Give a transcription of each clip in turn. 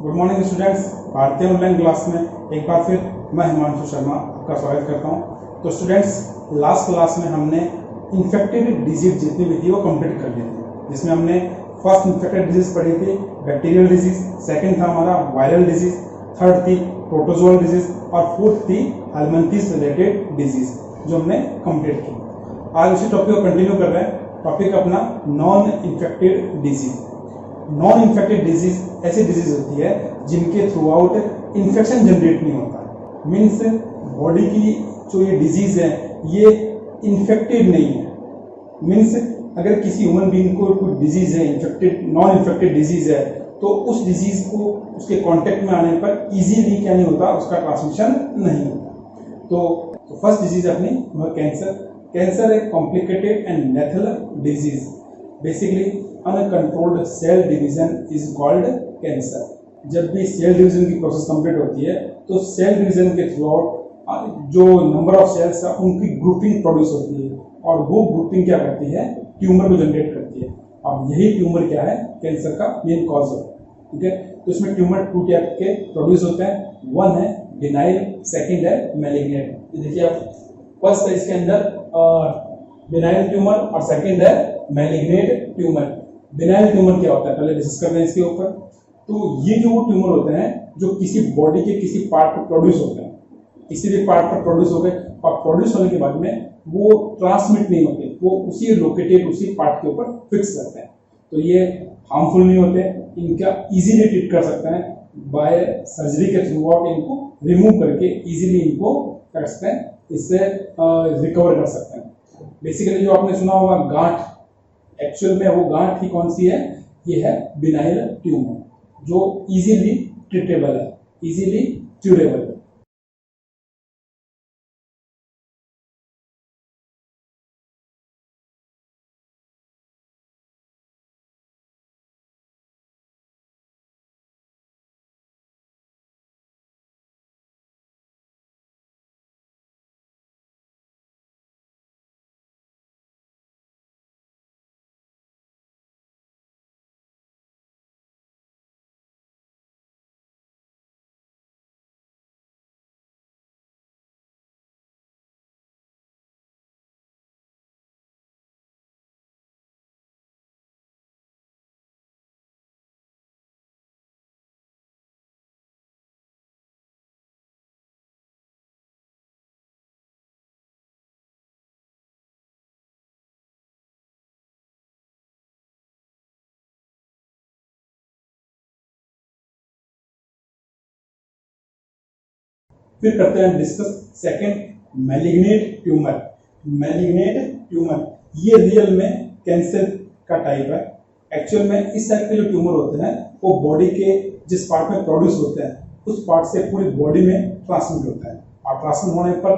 Good morning students, भारतीय online class में एक बार फिर मैं हिमांशु शर्मा आपका स्वागत करता हूं। तो स्टूडेंट्स, लास्ट क्लास में हमने इन्फेक्टेड डिजीज जितनी भी थी वो कंप्लीट कर ली थी, जिसमें हमने फर्स्ट इन्फेक्टेड डिजीज पढ़ी थी बैक्टीरियल डिजीज, सेकंड था हमारा वायरल डिजीज, थर्ड थी प्रोटोजोअल डिजीज और फोर्थ थी हेलमिंथिस रिलेटेड डिजीज जो हमने कंप्लीट की। आज उसी टॉपिक को कंटिन्यू कर रहे हैं। टॉपिक अपना non infected disease. Non infected disease ऐसी डिजीज होती है जिनके थ्रू आउट इन्फेक्शन जनरेट नहीं होता। मीन्स बॉडी की जो ये डिजीज है ये इन्फेक्टेड नहीं है। मीन्स अगर किसी ह्यूमन बीइंग को कोई डिजीज है, इन्फेक्टेड नॉन इन्फेक्टेड डिजीज है, तो उस डिजीज को उसके कांटेक्ट में आने पर इजीली क्या नहीं होता, उसका ट्रांसमिशन नहीं होता। तो फर्स्ट डिजीज अपनी वह कैंसर। कैंसर एक complicated and lethal disease. Basically uncontrolled cell division is called cancer. जब भी सेल डिवीजन की प्रोसेस कंप्लीट होती है तो सेल डिवीजन के थ्रू आउट जो नंबर ऑफ सेल्स है उनकी ग्रुपिंग प्रोड्यूस होती है और वो ग्रुपिंग क्या करती है, ट्यूमर को जनरेट करती है। और यही ट्यूमर क्या है, कैंसर का मेन कॉज होता है। ठीक है, तो इसमें ट्यूमर टू टाइप के प्रोड्यूस होते हैं। वन है बिनाइल, सेकंड है मैलिग्नेंट। देखिए आप, फर्स्ट है इसके अंदर बिनाइल ट्यूमर और सेकंड है मैलिग्नेंट ट्यूमर। बिनाइल ट्यूमर क्या होता है पहले डिस्कस करते हैं इसके ऊपर। तो ये जो ट्यूमर होते हैं जो किसी बॉडी के किसी पार्ट पर प्रोड्यूस होते हैं, किसी भी पार्ट पर प्रोड्यूस हो गए और प्रोड्यूस होने के बाद में वो ट्रांसमिट नहीं होते, वो उसी लोकेटेड उसी पार्ट के ऊपर फिक्स करते हैं। तो ये हार्मफुल नहीं होते, इनका इजीली ट्रीट कर सकते हैं बाय सर्जरी के थ्रू आउट। इनको रिमूव करके इजीली इनको कर सकते हैं, इससे रिकवर कर सकते हैं। बेसिकली जो आपने सुना होगा गांठ, एक्चुअल में वो गांठ ही कौन सी है, ये है बिनाइल ट्यूमर जो इजीली ट्रीटेबल है, इजीली क्यूरेबल है। फिर करते हैं discuss second malignant tumour. Malignant tumour ये रियल में कैंसर का टाइप है। एक्चुअल में इस टाइप के जो ट्यूमर होते हैं वो बॉडी के जिस पार्ट में प्रोड्यूस होते हैं उस पार्ट से पूरी बॉडी में ट्रांसमिट होता है और ट्रांसमिट होने पर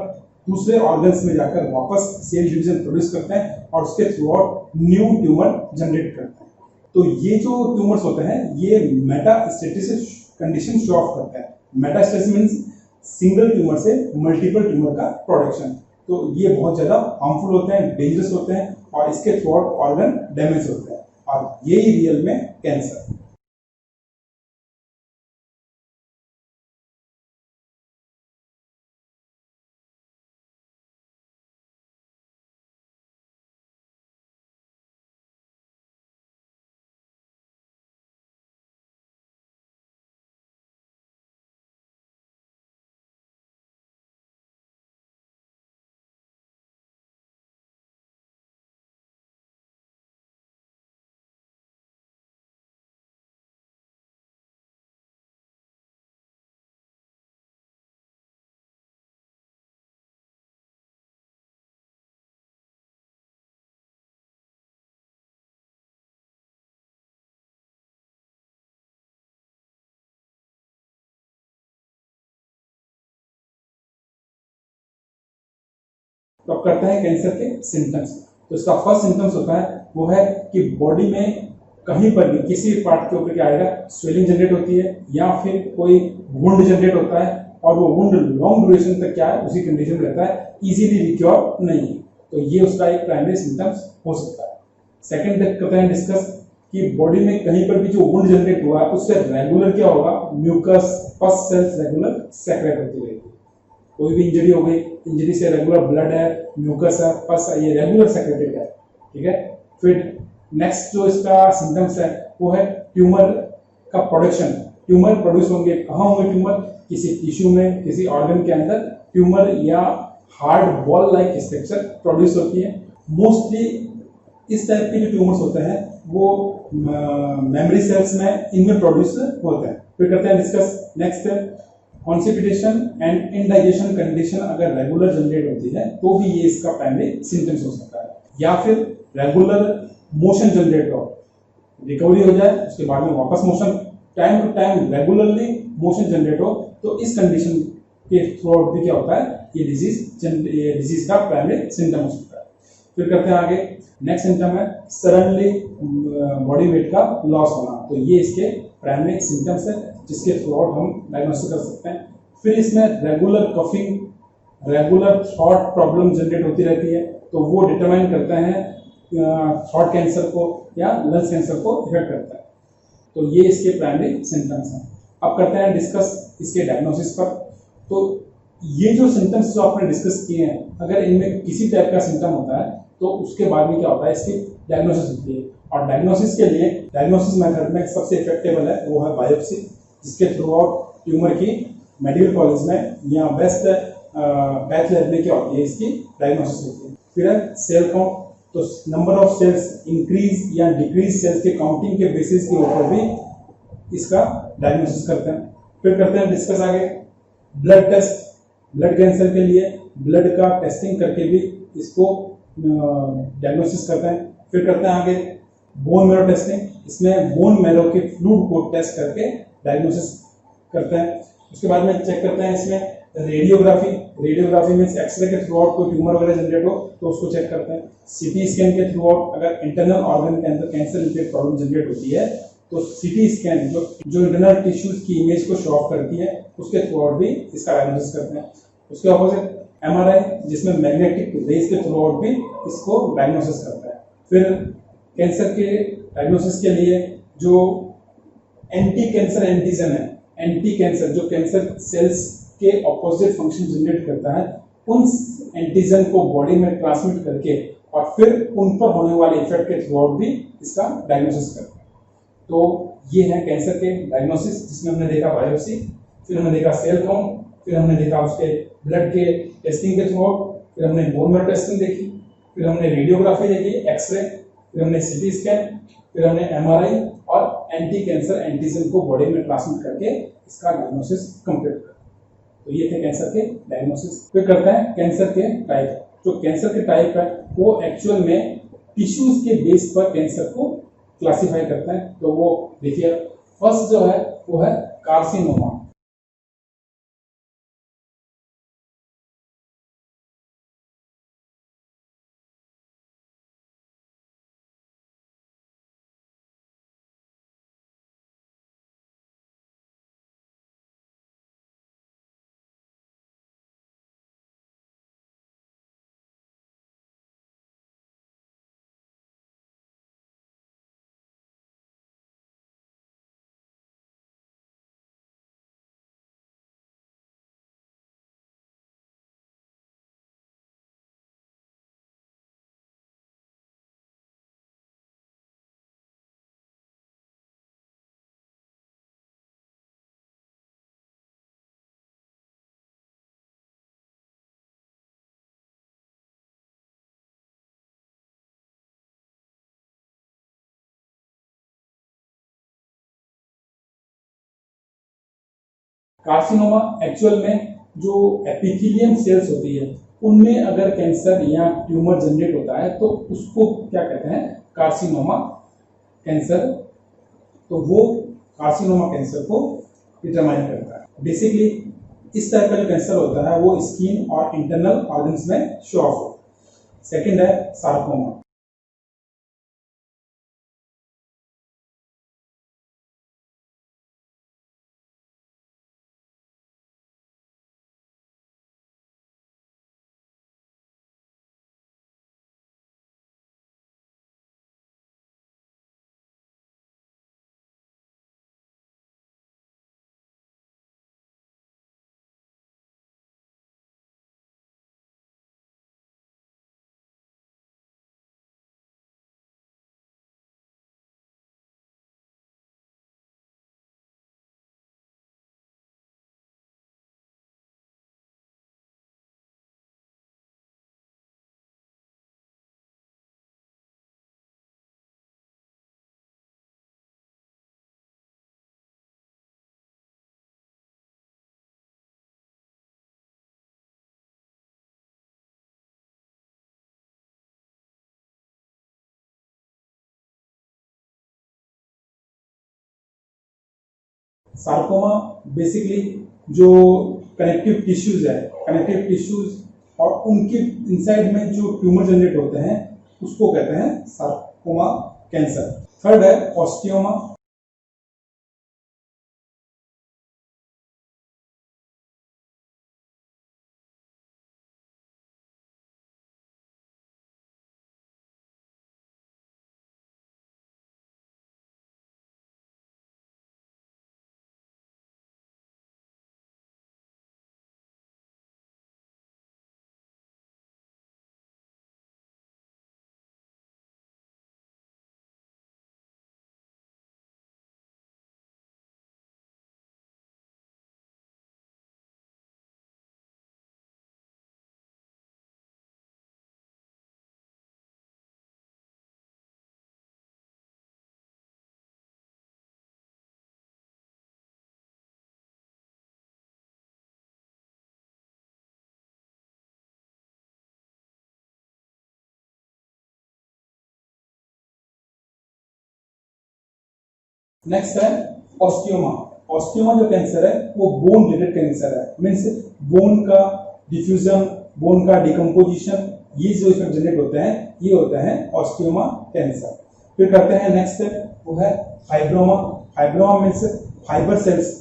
दूसरे ऑर्गन्स में जाकर वापस सेल डिवीजन प्रोड्यूस करते हैं और उसके through out new tumour generate करते हैं। तो ये जो ट्यूमर्स होते हैं ये मेटास्टेसिस कंडीशन शो ऑफ करते हैं। मेटास्टेसिस मींस सिंगल ट्यूमर से मल्टीपल ट्यूमर का प्रोडक्शन। तो ये बहुत ज्यादा हार्मफुल होते हैं, डेंजरस होते हैं और इसके थ्रू आउट ऑर्गन डैमेज होते हैं और यही रियल में कैंसर। तो अब करते हैं कैंसर के सिम्टम्स। तो इसका फर्स्ट सिम्टम्स होता है वो है कि बॉडी में कहीं पर भी किसी पार्ट के ऊपर क्या आएगा, स्वेलिंग जनरेट होती है या फिर कोई वुंड जनरेट होता है और वो वुंड लॉन्ग ड्यूरेशन तक क्या है उसी कंडीशन में रहता है, इजीली रिक्योर नहीं है। तो ये उसका एक प्राइमरी सिम्टम्स हो सकता है। सेकंड करते हैं डिस्कस कि बॉडी में कहीं पर भी जो वुंड जनरेट हुआ है उससे रेगुलर क्या होगा, म्यूकस पस सेल्स रेगुलर सेक्रेट होती रहेगी। कोई भी इंजरी हो गई, इंजरी से रेगुलर ब्लड है, म्यूकस है, पस है, ये रेगुलर सेक्रेटेड है, ठीक है। फिर नेक्स्ट जो इसका सिम्टम्स है वो है ट्यूमर का प्रोडक्शन। ट्यूमर प्रोड्यूस होंगे, कहाँ होंगे ट्यूमर, किसी टिश्यू में, किसी ऑर्गन के अंदर ट्यूमर या hard ball like structure produce होती है। मोस्टली इस टाइप के जो ट्यूमर्स होते हैं वो मेमोरी सेल्स में इनमें प्रोड्यूस होते हैं। फिर करते हैं discuss next constipation and indigestion condition अगर रेगुलर जनरेट होती है तो भी ये इसका प्राइमरी सिम्टम्स हो सकता है, या फिर रेगुलर मोशन जनरेट हो, रिकवरी हो जाए उसके बाद में वापस motion, time to time regularly motion generate हो, तो इस कंडीशन के थ्रू आउट भी क्या होता है, ये डिजीज का प्राइमरी सिम्टम हो सकता है। फिर करते हैं आगे, नेक्स्ट सिम्टम है सडनली बॉडी वेट का लॉस होना, तो ये इसके प्राइमरी सिम्टम्स है जिसके थ्रू आउट हम डायग्नोसिस कर सकते हैं। फिर इसमें regular coughing, regular throat problem generate होती रहती है, तो वो डिटरमाइन करते हैं थ्रॉट कैंसर को या लंग्स कैंसर को इफेक्ट करता है। तो ये इसके प्राइमरी सिम्टम्स हैं। अब करते हैं डिस्कस इसके डायग्नोसिस पर। तो ये जो सिम्टम्स जो आपने डिस्कस किए हैं, अगर इनमें किसी टाइप का सिम्टम होता है तो उसके बाद में क्या होता है, इसकी डायग्नोसिस होती है। और डायग्नोसिस के लिए डायग्नोसिस मेथड में सबसे इफेक्टिव है वो है बायोप्सी, जिसके थ्रू आउट ट्यूमर की मेडिकल कॉलेज में या बेस्ट पैथ लैब में क्या होती है, इसकी डायग्नोसिस होती है। फिर है सेल काउंट, तो नंबर ऑफ सेल्स इंक्रीज या डिक्रीज सेल्स के काउंटिंग के बेसिस के ऊपर भी इसका डायग्नोसिस करते हैं। फिर करते हैं डिस्कस आगे ब्लड टेस्ट। ब्लड कैंसर के लिए ब्लड का टेस्टिंग करके भी इसको डायग्नोसिस करते हैं। फिर करते हैं आगे बोन मैरो टेस्टिंग, इसमें बोन मैरो के फ्लूइड को टेस्ट करके डायग्नोसिस करते हैं। उसके बाद में चेक करते हैं इसमें रेडियोग्राफी। रेडियोग्राफी में एक्सरे के थ्रू आउट कोई ट्यूमर वगैरह जनरेट हो तो उसको चेक करते हैं। सीटी स्कैन के थ्रू आउट अगर इंटरनल ऑर्गन के अंदर कैंसर रिलेटेड प्रॉब्लम जनरेट होती है तो सीटी स्कैन जो इंटरनल टिश्यूज की इमेज को शो ऑफ करती है उसके थ्रू आउट भी इसका डायग्नोसिस करते हैं। उसके ऑपोजिट एमआरआई, जिसमें मैग्नेटिक रेज के थ्रू आउट भी इसको डायग्नोसिस करता है। फिर कैंसर के डायग्नोसिस के लिए जो एंटी कैंसर एंटीजन है, एंटी कैंसर जो कैंसर सेल्स के ऑपोजिट फंक्शन जनरेट करता है, उन एंटीजन को बॉडी में ट्रांसमिट करके और फिर उन पर होने वाले इफेक्ट के थ्रू आउट भी इसका डायग्नोसिस करता है। तो ये है कैंसर के डायग्नोसिस, जिसमें हमने देखा बायोप्सी, फिर हमने देखा सेल काउंट, फिर हमने देखा उसके ब्लड के टेस्टिंग के थ्रू आउट, फिर हमने बोन मैरो टेस्टिंग देखी, फिर हमने रेडियोग्राफी देखी, एक्सरे, फिर हमने सीटी स्कैन, फिर हमने एमआरआई और एंटी कैंसर एंटीजन को बॉडी में ट्रांसमिट करके इसका डायग्नोसिस कंप्लीट कर। तो ये थे कैंसर के डायग्नोसिस। फिर करते हैं कैंसर के टाइप। जो कैंसर के टाइप है वो एक्चुअल में टिश्यूज के बेस पर कैंसर को क्लासिफाई करते हैं। तो वो देखिए, फर्स्ट जो है वो है कार्सिनोमा। कार्सिनोमा एक्चुअल में जो एपिथेलियम सेल्स होती है उनमें अगर कैंसर या ट्यूमर जनरेट होता है तो उसको क्या कहते हैं, कार्सिनोमा कैंसर। तो वो कार्सिनोमा कैंसर को डिटरमाइन करता है। बेसिकली इस टाइप का जो कैंसर होता है वो स्किन और इंटरनल ऑर्गन्स में शो ऑफ होता है। सेकंड है सार्कोमा। सार्कोमा बेसिकली जो कनेक्टिव टिश्यूज है, कनेक्टिव टिश्यूज और उनके इनसाइड में जो ट्यूमर जनरेट होते हैं उसको कहते हैं सार्कोमा कैंसर। थर्ड है ऑस्टियोमा। नेक्स्ट है ऑस्टियोमा। ऑस्टियोमा जो कैंसर है वो बोन रिलेटेड कैंसर है, मीन्स बोन का डिफ्यूजन, बोन का डिकम्पोजिशन, ये जो इसमें जनरेट होते हैं ये होते हैं ऑस्टियोमा कैंसर। फिर करते हैं नेक्स्ट, वो है fibroma. Fibroma means fibre cells.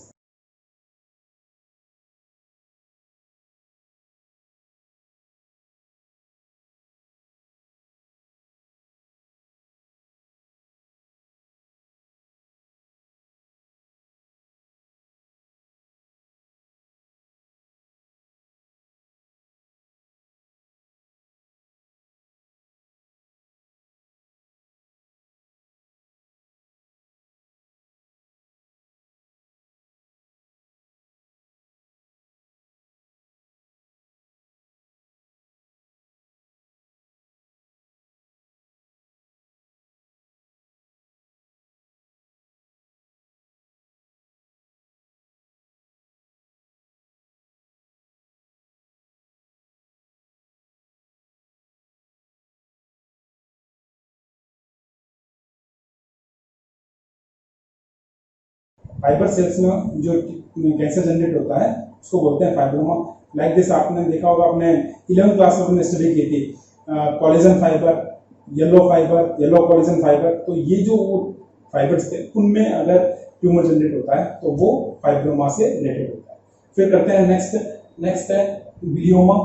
Fibre cells में जो कैंसर जनरेट होता है उसको बोलते हैं फाइब्रोमा। लाइक दिस आपने देखा होगा, अपने 11th क्लास में अपने स्टडी की थी collagen fibre, yellow collagen fibre. तो ये जो फाइबर्स थे उनमें अगर ट्यूमर जनरेट होता है तो वो फाइब्रोमा से रिलेटेड होता है। फिर करते हैं नेक्स्ट। नेक्स्ट है ग्लियोमा।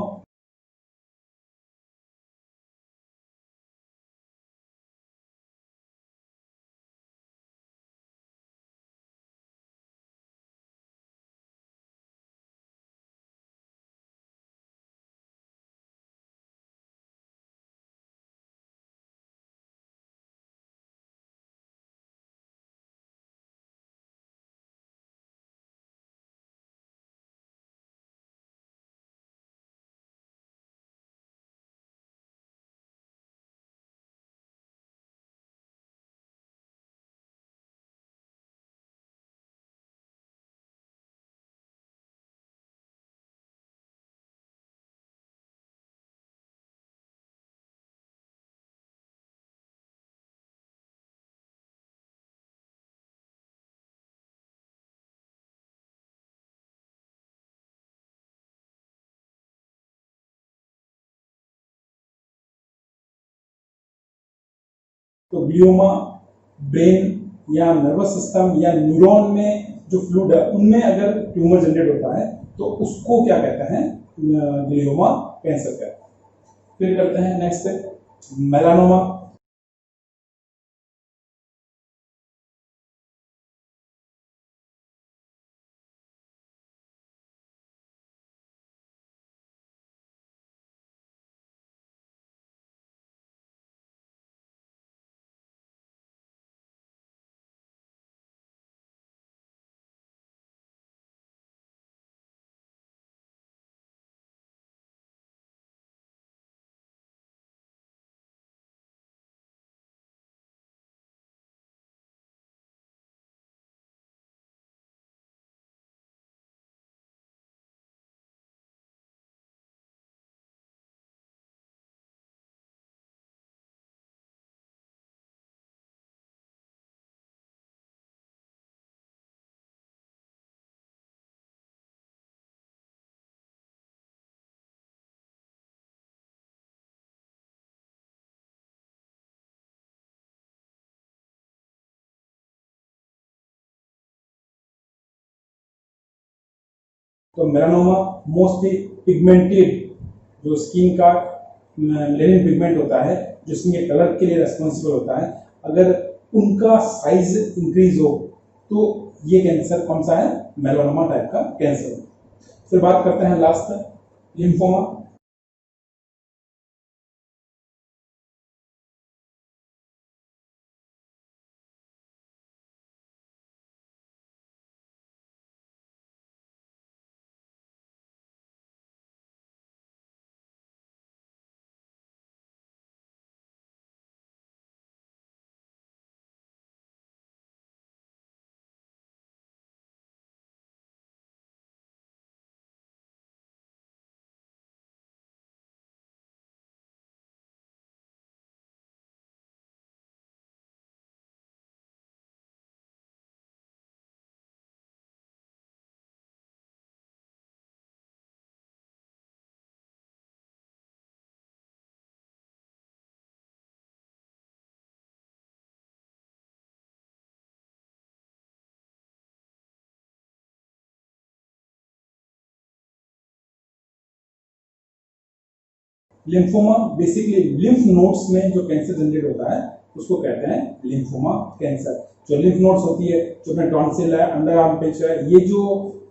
तो ग्लियोमा ब्रेन या नर्वस सिस्टम या न्यूरॉन में जो फ्लूइड है उनमें अगर ट्यूमर जनरेट होता है तो उसको क्या कहते हैं, ग्लियोमा कैंसर कहते हैं। फिर करते हैं नेक्स्ट मेलानोमा। तो मेलानोमा मोस्टली पिगमेंटेड जो स्किन का मेलानिन पिगमेंट होता है जो स्किन के कलर के लिए रेस्पॉन्सिबल होता है, अगर उनका साइज इंक्रीज हो तो ये कैंसर कौन सा है, मेलानोमा टाइप का कैंसर। फिर बात करते हैं last lymphoma. Lymphoma basically lymph nodes में जो कैंसर जनरेट होता है उसको कहते हैं लिम्फोमा कैंसर। जो लिम्फ नोड्स होती है, जो अपने टॉन्सिल है, अंडर आर्मपिट है, ये जो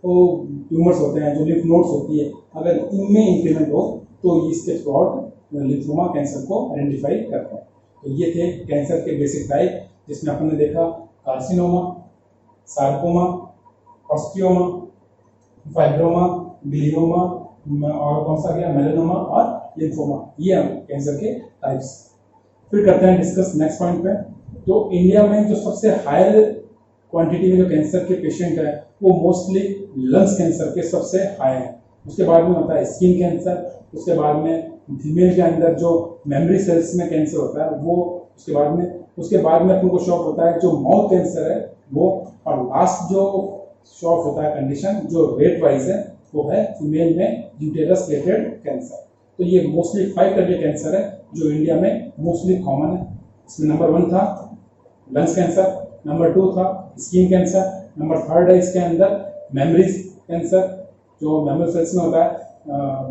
ट्यूमर्स होते हैं, जो लिम्फ नोड्स होती है, अगर इनमें इंक्रीमेंट हो तो इसके थ्रू आउट लिम्फोमा कैंसर को आइडेंटिफाई करते हैं। तो ये थे कैंसर के बेसिक टाइप, जिसमें अपन ने देखा carcinoma, sarcoma, osteoma, fibroma, glioma और कौन सा गया, मेलानोमा और लिम्फोमा, ये हम कैंसर के टाइप्स। फिर करते हैं डिस्कस नेक्स्ट पॉइंट पे। तो इंडिया में जो सबसे हायर क्वांटिटी में जो कैंसर के पेशेंट है वो मोस्टली लंग्स कैंसर के सबसे हाई है। उसके बाद में होता है स्किन कैंसर, उसके बाद में फीमेल के अंदर जो मेमोरी सेल्स में कैंसर होता है वो, उसके बाद में अपन को शॉक होता है जो माउथ कैंसर है वो, और लास्ट जो शॉक होता है कंडीशन जो रेट वाइज है वो है फीमेल में यूटेरस रिलेटेड कैंसर। तो ये मोस्टली 5 तरह के कैंसर है जो इंडिया में मोस्टली कॉमन है। इसमें नंबर 1 था लंग्स कैंसर, नंबर 2 था स्किन कैंसर, नंबर 3 है इसके अंदर मेमोरी कैंसर जो मेमोरी सेल्स में होता है,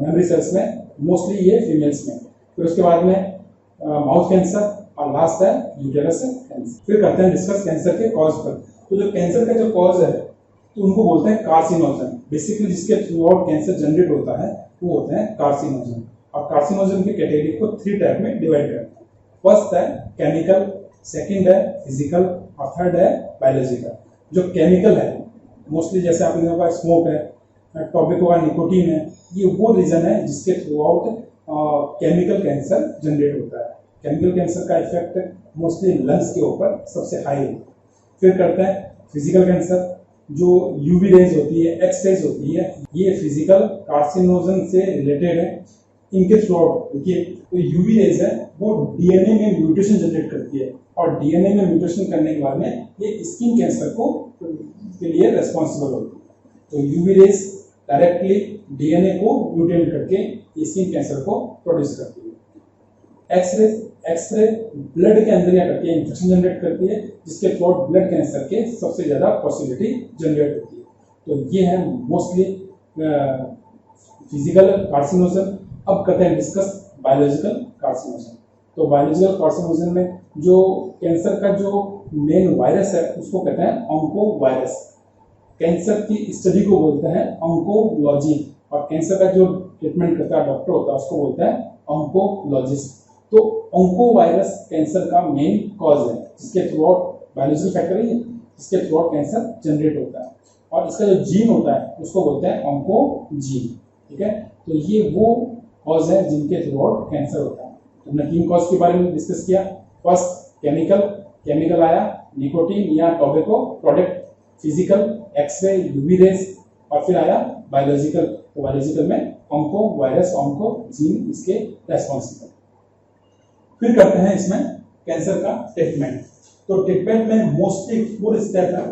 मेमोरी सेल्स में मोस्टली ये फीमेल्स में। फिर उसके बाद में माउथ कैंसर और लास्ट है यूटेरस कैंसर। फिर करते हैं डिस्कस कैंसर के कॉज पर। तो जो कैंसर का जो कॉज है तो उनको बोलते हैं कार्सिनोजन। बेसिकली जिसके थ्रू आउट कैंसर जनरेट होता है वो होते हैं कार्सिनोजन। और कार्सिनोजन की कैटेगरी को 3 टाइप में डिवाइड करते हैं। फर्स्ट है केमिकल, सेकंड है फिजिकल और थर्ड है बायोलॉजिकल। जो केमिकल है मोस्टली जैसे आपने देखा स्मोक है, टॉबैको का निकोटीन है, ये वो रीजन है जिसके through out chemical cancer generate होता है। केमिकल कैंसर का इफेक्ट मोस्टली लंग्स के ऊपर सबसे हाई है। फिर करते हैं फिजिकल कैंसर, जो यूवी रेज होती है, एक्स रेज होती है, ये फिजिकल कार्सिनोजन से रिलेटेड है। इनके थ्रू आउट देखिए तो यूवी रेज है वो डीएनए में म्यूटेशन जनरेट करती है और डीएनए में म्यूटेशन करने के बाद में ये स्किन कैंसर को के लिए रेस्पॉन्सिबल होती है। तो यूवी रेज डायरेक्टली डीएनए को म्यूटेट करके स्किन कैंसर को प्रोड्यूस करती है। एक्सरे ब्लड के अंदर क्या करती है, इन्फेक्शन जनरेट करती है जिसके थ्रू ब्लड कैंसर के सबसे ज्यादा पॉसिबिलिटी जनरेट होती है। तो ये है मोस्टली फिजिकल कार्सिनोजन। अब करते हैं डिस्कस बायोलॉजिकल कार्सिनोजन। तो बायोलॉजिकल कार्सिनोजन में जो कैंसर का जो मेन वायरस है उसको कहते हैं ऑन्को वायरस। कैंसर की स्टडी को बोलते हैं ऑन्कोलॉजी और कैंसर का जो ट्रीटमेंट करता है डॉक्टर होता है उसको बोलते हैं ऑन्कोलॉजिस्ट। तो ऑन्को वायरस कैंसर का मेन कॉज है जिसके थ्रू आउट बायोलॉजिकल फैक्टर है जिसके थ्रू आउट कैंसर जनरेट होता है। और इसका जो जीन होता है उसको बोलते हैं ऑन्कोजीन। ठीक है, तो ये वो कॉज है जिनके थ्रू आउट कैंसर होता है। तो हमने 3 कॉज के बारे में डिस्कस किया। फर्स्ट केमिकल आया, निकोटीन या tobacco product, physical X-ray UV rays, और फिर आया बायोलॉजिकल। तो बायोलॉजिकल में ऑन्को वायरस ऑन्को जीन इसके रेस्पॉन्सिबल। फिर करते हैं इसमें कैंसर का ट्रीटमेंट। तो ट्रीटमेंट में मोस्टली 4 स्टेप है।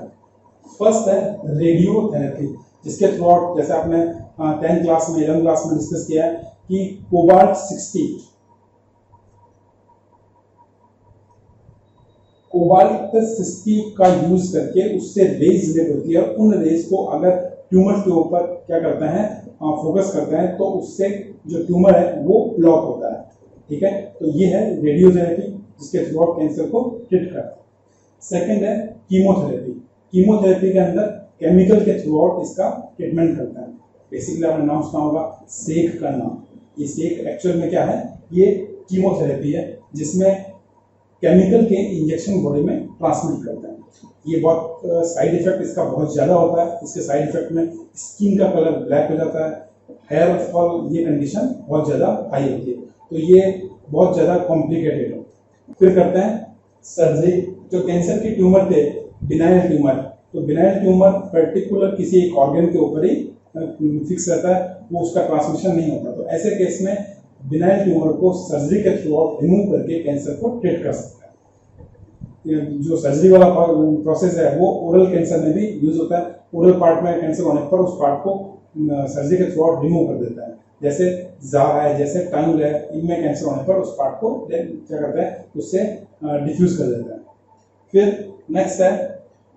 फर्स्ट है रेडियोथेरेपी जिसके थ्रू आउट जैसे आपने 10th क्लास में 11th क्लास में डिस्कस किया है कि कोबाल्ट 60 का यूज करके उससे रेज जनरेट होती है और उन रेज को अगर ट्यूमर के ऊपर क्या करते हैं, फोकस करते हैं, तो उससे जो ट्यूमर है वो ब्लॉक होता है। ठीक है, तो ये है रेडियोथेरेपी जिसके थ्रू आप कैंसर को ट्रीट करते हैं। सेकंड है कीमोथेरेपी। कीमोथेरेपी के अंदर केमिकल के थ्रू आउट इसका ट्रीटमेंट करते हैं। बेसिकली आपने नाम सुना होगा सेक का नाम। ये सेक एक्चुअल में क्या है, ये कीमोथेरेपी है जिसमें केमिकल के इंजेक्शन बॉडी में ट्रांसमिट करते हैं। ये बहुत साइड इफेक्ट इसका बहुत ज़्यादा होता है। इसके साइड इफेक्ट में स्किन का कलर ब्लैक हो जाता है, हेयर फॉल, ये कंडीशन बहुत ज़्यादा हाई होती है। तो ये बहुत ज़्यादा कॉम्प्लिकेटेड हो। फिर करते हैं सर्जरी। जो कैंसर की ट्यूमर थे बिनाइल ट्यूमर, तो बिनाइल ट्यूमर पर्टिकुलर किसी एक ऑर्गन के ऊपर ही फिक्स रहता है, वो उसका ट्रांसमिशन नहीं होता। तो ऐसे केस में बिनाइल ट्यूमर को सर्जरी के थ्रू आउट रिमूव करके कैंसर को ट्रीट कर सकता है। जो सर्जरी वाला प्रोसेस है वो ओरल कैंसर में भी यूज होता है। ओरल पार्ट में कैंसर होने पर उस पार्ट को सर्जरी के थ्रू आउट रिमूव कर देता है। जैसे जाह है, जैसे टंग है, इनमें कैंसर होने पर उस पार्ट को क्या करता है, उससे डिफ्यूज कर देता है। फिर नेक्स्ट है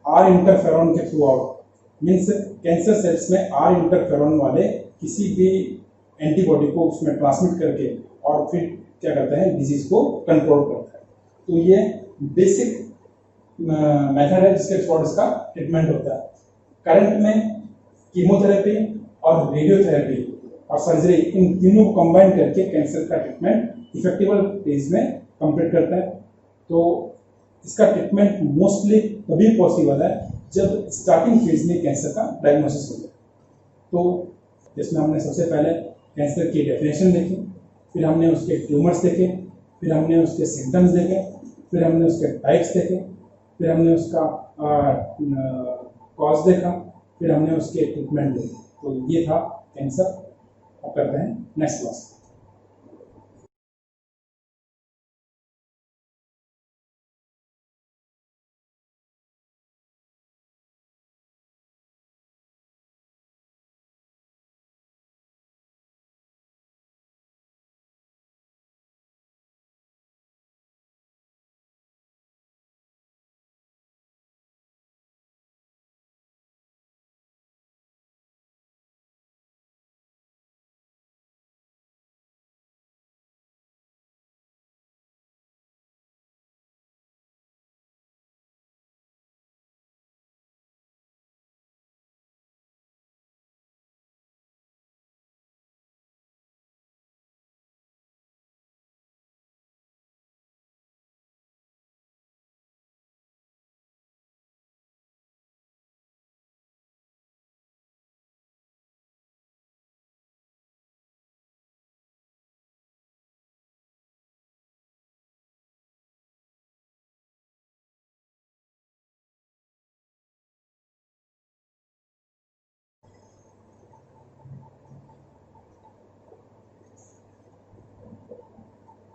आर इंटरफेरॉन के through out. Means cancer cells में आर इंटरफेरॉन वाले किसी भी एंटीबॉडी को उसमें ट्रांसमिट करके और फिर क्या करता है, डिजीज को कंट्रोल करता है। तो ये बेसिक मेथड है जिसके थ्रू इसका ट्रीटमेंट होता है। करंट में कीमोथेरेपी और रेडियोथेरेपी और सर्जरी, इन तीनों को कंबाइन करके कैंसर का ट्रीटमेंट इफेक्टिव फेज में कंप्लीट करता है। तो इसका ट्रीटमेंट मोस्टली तभी पॉसिबल है जब स्टार्टिंग फेज में कैंसर का डायग्नोसिस हो जाए। तो जिसमें हमने सबसे पहले कैंसर की डेफिनेशन देखी, फिर हमने उसके ट्यूमर्स देखे, फिर हमने उसके सिम्टम्स देखे, फिर हमने उसके टाइप्स देखे, फिर हमने उसका कॉज देखा, फिर हमने उसके ट्रीटमेंट देखे। तो ये था कैंसर। अब करते हैं नेक्स्ट क्लास।